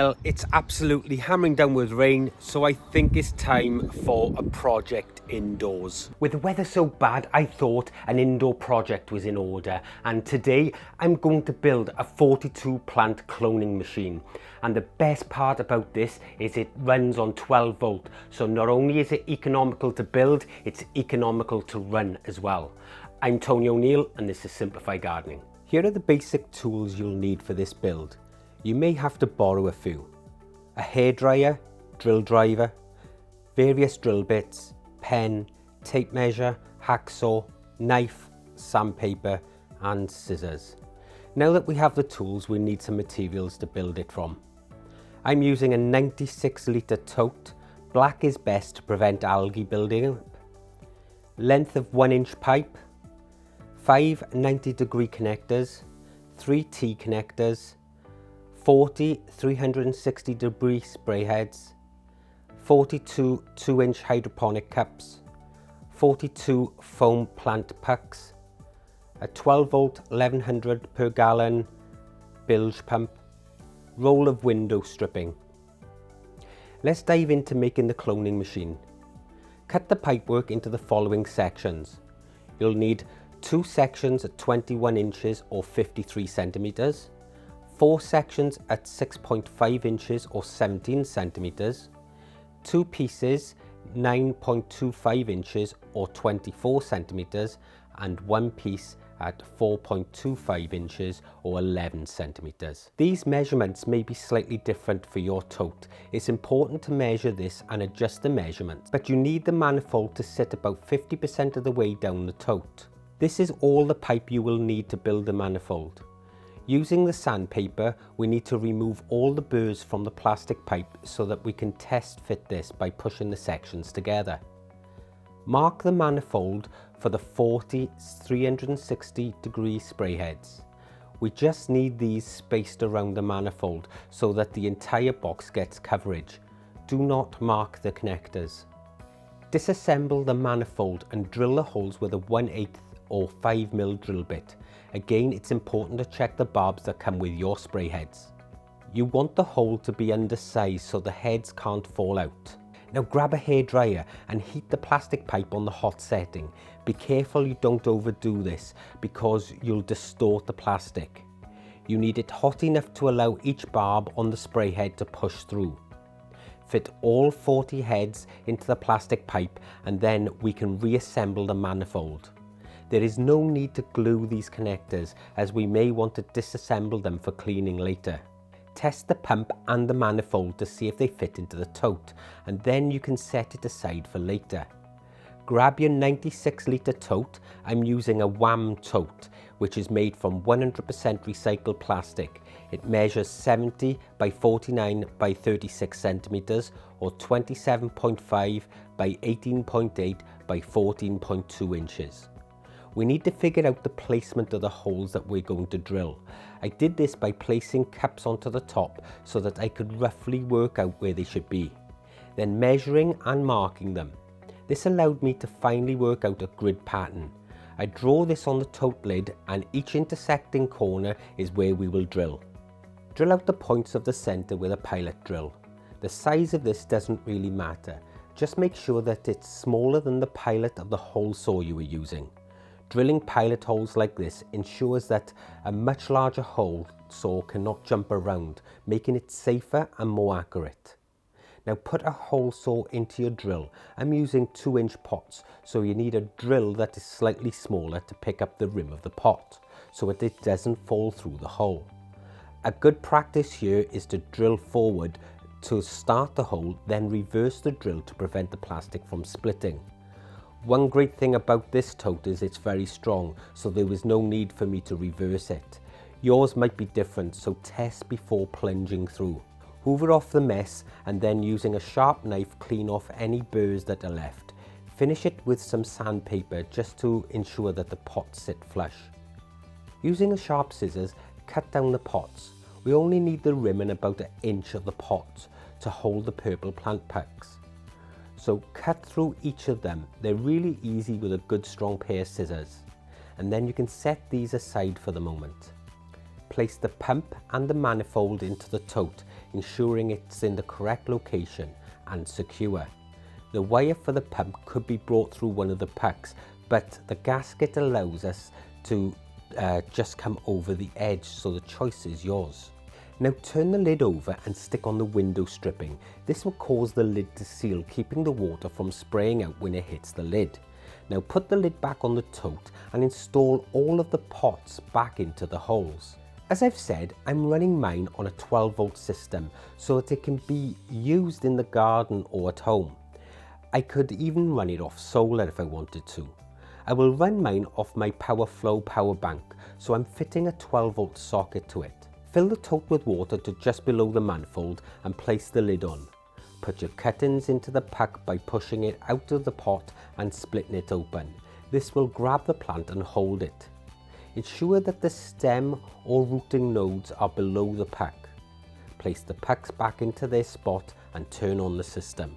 Well, it's absolutely hammering down with rain, so I think it's time for a project indoors. With the weather so bad, I thought an indoor project was in order, and today I'm going to build a 42 plant cloning machine. And the best part about this is it runs on 12 volt, so not only is it economical to build, it's economical to run as well. I'm Tony O'Neill and this is Simplified Gardening. Here are the basic tools you'll need for this build. You may have to borrow a few: a hairdryer, drill driver, various drill bits, pen, tape measure, hacksaw, knife, sandpaper and scissors. Now that we have the tools, we need some materials to build it from. I'm using a 96 litre tote. Black is best to prevent algae building up. Length of 1-inch pipe, 5 90-degree connectors, 3 T connectors, 40 360-degree spray heads, 42 2-inch hydroponic cups, 42 foam plant pucks, a 12 volt 1100 per gallon bilge pump, roll of window stripping. Let's dive into making the cloning machine. Cut the pipework into the following sections. You'll need 2 sections at 21 inches or 53 centimeters, 4 sections at 6.5 inches or 17 centimeters, 2 pieces 9.25 inches or 24 centimeters, and 1 piece at 4.25 inches or 11 centimeters. These measurements may be slightly different for your tote. It's important to measure this and adjust the measurements, but you need the manifold to sit about 50% of the way down the tote. This is all the pipe you will need to build the manifold. Using the sandpaper, we need to remove all the burrs from the plastic pipe so that we can test fit this by pushing the sections together. Mark the manifold for the 40 360-degree spray heads. We just need these spaced around the manifold so that the entire box gets coverage. Do not mark the connectors. Disassemble the manifold and drill the holes with a 1/8 or 5mm drill bit. Again, it's important to check the barbs that come with your spray heads. You want the hole to be undersized so the heads can't fall out. Now grab a hairdryer and heat the plastic pipe on the hot setting. Be careful you don't overdo this because you'll distort the plastic. You need it hot enough to allow each barb on the spray head to push through. Fit all 40 heads into the plastic pipe and then we can reassemble the manifold. There is no need to glue these connectors as we may want to disassemble them for cleaning later. Test the pump and the manifold to see if they fit into the tote, and then you can set it aside for later. Grab your 96 litre tote. I'm using a WAM tote, which is made from 100% recycled plastic. It measures 70 by 49 by 36 centimeters or 27.5 by 18.8 by 14.2 inches. We need to figure out the placement of the holes that we're going to drill. I did this by placing cups onto the top so that I could roughly work out where they should be, then measuring and marking them. This allowed me to finally work out a grid pattern. I draw this on the tote lid and each intersecting corner is where we will drill. Drill out the points of the center with a pilot drill. The size of this doesn't really matter. Just make sure that it's smaller than the pilot of the hole saw you were using. Drilling pilot holes like this ensures that a much larger hole saw cannot jump around, making it safer and more accurate. Now put a hole saw into your drill. I'm using 2-inch pots, so you need a drill that is slightly smaller to pick up the rim of the pot, so that it doesn't fall through the hole. A good practice here is to drill forward to start the hole, then reverse the drill to prevent the plastic from splitting. One great thing about this tote is it's very strong, so there was no need for me to reverse it. Yours might be different, so test before plunging through. Hoover off the mess and then using a sharp knife clean off any burrs that are left. Finish it with some sandpaper just to ensure that the pots sit flush. Using a sharp scissors, cut down the pots. We only need the rim and about 1 inch of the pot to hold the purple plant pucks. So cut through each of them. They're really easy with a good strong pair of scissors. And then you can set these aside for the moment. place the pump and the manifold into the tote, ensuring it's in the correct location and secure. The wire for the pump could be brought through one of the pucks, but the gasket allows us to just come over the edge, so the choice is yours. Now turn the lid over and stick on the window stripping. This will cause the lid to seal, keeping the water from spraying out when it hits the lid. Now put the lid back on the tote and install all of the pots back into the holes. As I've said, I'm running mine on a 12-volt system so that it can be used in the garden or at home. I could even run it off solar if I wanted to. I will run mine off my PowerFlow power bank, so I'm fitting a 12-volt socket to it. Fill the tote with water to just below the manifold and place the lid on. Put your cuttings into the puck by pushing it out of the pot and splitting it open. This will grab the plant and hold it. Ensure that the stem or rooting nodes are below the puck. Place the pucks back into their spot and turn on the system.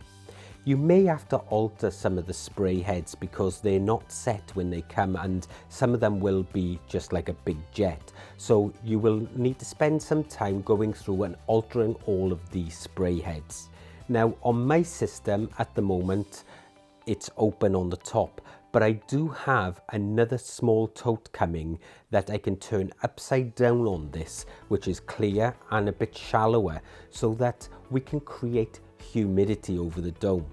You may have to alter some of the spray heads because they're not set when they come, and some of them will be just like a big jet. So you will need to spend some time going through and altering all of these spray heads. Now on my system at the moment, it's open on the top, but I do have another small tote coming that I can turn upside down on this, which is clear and a bit shallower, so that we can create humidity over the dome.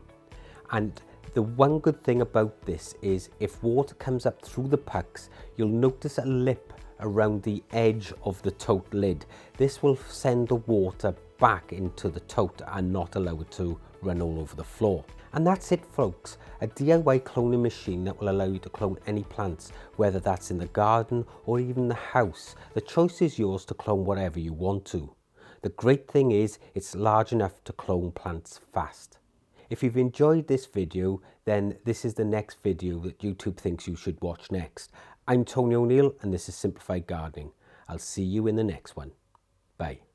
And the one good thing about this is if water comes up through the pucks, you'll notice a lip around the edge of the tote lid. This will send the water back into the tote and not allow it to run all over the floor. And that's it, folks, a DIY cloning machine that will allow you to clone any plants, whether that's in the garden or even the house. The choice is yours to clone whatever you want to. The great thing is it's large enough to clone plants fast. If you've enjoyed this video, then this is the next video that YouTube thinks you should watch next. I'm Tony O'Neill and this is Simplified Gardening. I'll see you in the next one. Bye.